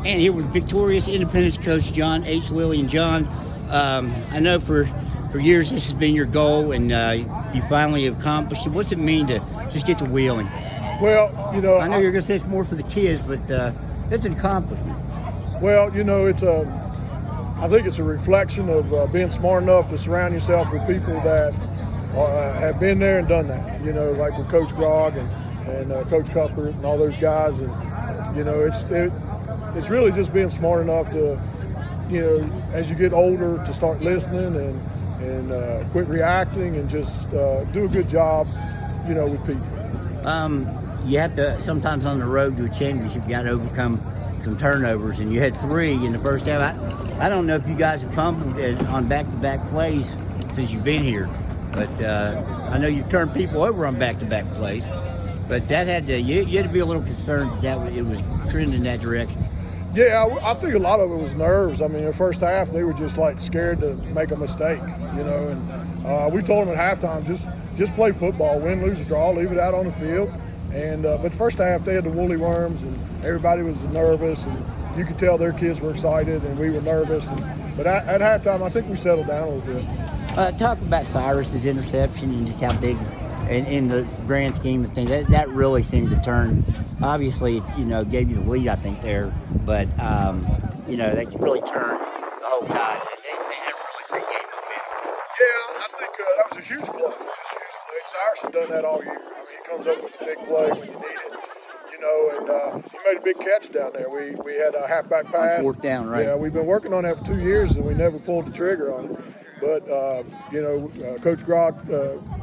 And here with victorious Independence coach John H. Lilly. And John, I know for years this has been your goal, and you finally accomplished it. What's it mean to just get to Wheeling? Well, I know you're going to say it's more for the kids, but it's an accomplishment. Well, I think it's a reflection of being smart enough to surround yourself with people that have been there and done that. Like with Coach Grog and Coach Cuthbert and all those guys, and it's really just being smart enough to, as you get older, to start listening and quit reacting and just do a good job, with people. You have to, sometimes on the road to a championship, you got to overcome some turnovers, and you had 3 in the first half. I don't know if you guys have come on back-to-back plays since you've been here, but I know you've turned people over on back-to-back plays, but that had to, you had to be a little concerned that it was trending in that direction. Yeah, I think a lot of it was nerves. I mean, the first half, they were just like scared to make a mistake, and we told them at halftime, just play football, win, lose, or draw, leave it out on the field. And but the first half, they had the woolly worms, and everybody was nervous, and you could tell their kids were excited, and we were nervous. But at halftime, I think we settled down a little bit. Talk about Cyrus's interception and just how big, in the grand scheme of things, that really seemed to turn. Obviously, gave you the lead, I think, there, but they really turned the whole tide. They had a really great game momentum. Yeah, I think that was a huge play. It was a huge play. Cyrus has done that all year. He comes up with a big play when you need it, and he made a big catch down there. We had a halfback pass. On 4th down, right? Yeah, we've been working on that for 2 years, and we never pulled the trigger on it. But, Coach Grog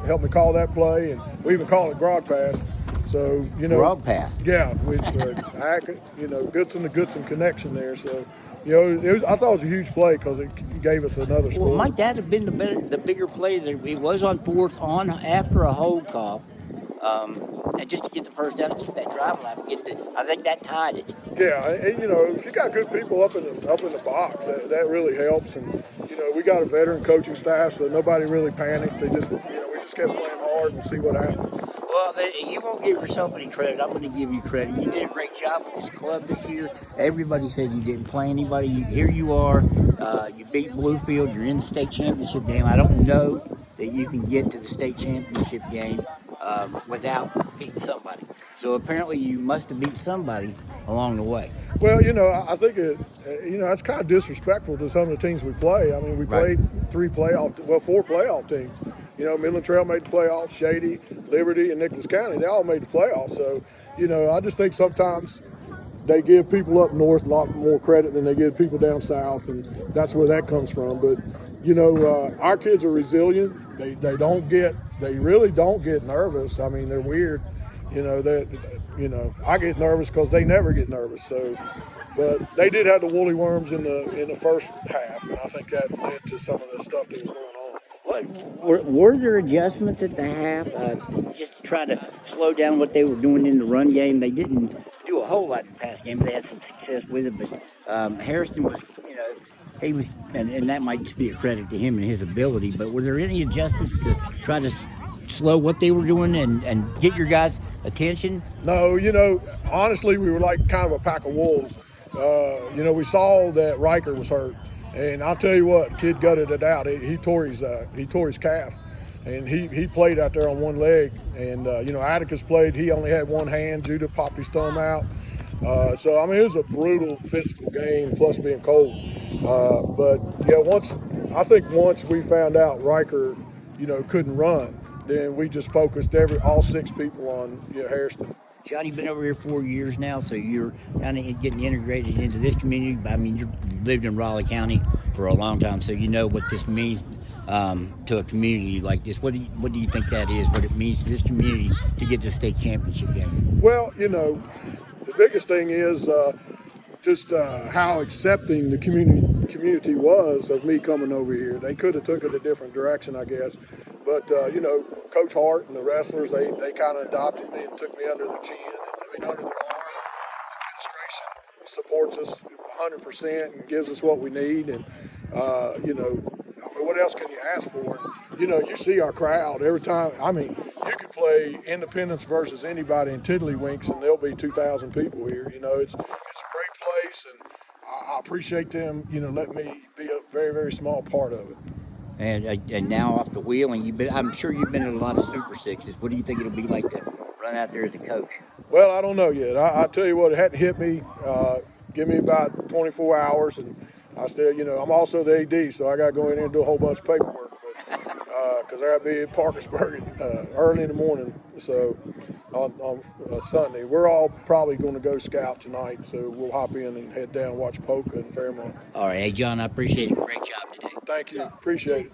helped me call that play, and we even call it Grog pass. So, Grog pass. Yeah, with Goodson to Goodson connection there. So, I thought it was a huge play because it gave us another score. Well, might that have been the bigger play? That it was on 4th after a hold call. And just to get the first down to keep that drive alive and I think that tied it. Yeah, and if you got good people up in the box, that really helps. And we got a veteran coaching staff, so nobody really panicked. They just we just kept playing hard and see what happens. Well, you won't give yourself any credit. I'm going to give you credit. You did a great job with this club this year. Everybody said you didn't play anybody. Here you are. You beat Bluefield. You're in the state championship game. I don't know that you can get to the state championship game without beating somebody. So apparently you must have beat somebody along the way. Well, I think that's kind of disrespectful to some of the teams we play. I mean, we played 4 playoff teams. Midland Trail made the playoffs, Shady, Liberty, and Nicholas County. They all made the playoffs. So, I just think sometimes they give people up north a lot more credit than they give people down south, and that's where that comes from. But, our kids are resilient. They really don't get nervous. I mean, they're weird. I get nervous because they never get nervous. So, but they did have the woolly worms in the first half, and I think that led to some of the stuff that was going on. Were there adjustments at the half just to try to slow down what they were doing in the run game? They didn't do a whole lot in the pass game. They had some success with it, but Harrison was, he was, and that might just be a credit to him and his ability. But were there any adjustments to try to slow what they were doing and get your guys' attention? No, honestly, we were like kind of a pack of wolves. We saw that Riker was hurt, and I'll tell you what, the kid gutted it out. He tore his calf, and he played out there on one leg. And Atticus played. He only had one hand. Judah popped his thumb out. So I mean, it was a brutal physical game, plus being cold. But yeah, once we found out Riker, couldn't run, then we just focused all 6 people on Harrison. John, you've been over here 4 years now, so you're kind of getting integrated into this community. I mean, you've lived in Raleigh County for a long time, so you know what this means to a community like this. What do you think that is? What it means to this community to get to the state championship game? Well, the biggest thing is just how accepting the community was of me coming over here. They could have took it a different direction, I guess. But, Coach Hart and the wrestlers, they kind of adopted me and took me under the chin and under their arm. Administration supports us 100% and gives us what we need. And, what else can you ask for? And, you know, you see our crowd every time. I mean, you could play Independence versus anybody in Tiddlywinks, and there'll be 2,000 people here. You know, it's a great place, and I appreciate them, you know, letting me be a very, very small part of it. And now off the wheeling, I'm sure you've been in a lot of Super Sixes. What do you think it'll be like to run out there as a coach? Well, I don't know yet. I tell you what, it hadn't hit me. Give me about 24 hours, and I still, you know, I'm also the AD, so I got to go in there and do a whole bunch of paperwork. Because I got to be in Parkersburg early in the morning, so on Sunday. We're all probably going to go scout tonight, so we'll hop in and head down and watch Polka and Fairmont. All right. Hey, John, I appreciate it. Great job today. Thank you. Appreciate it.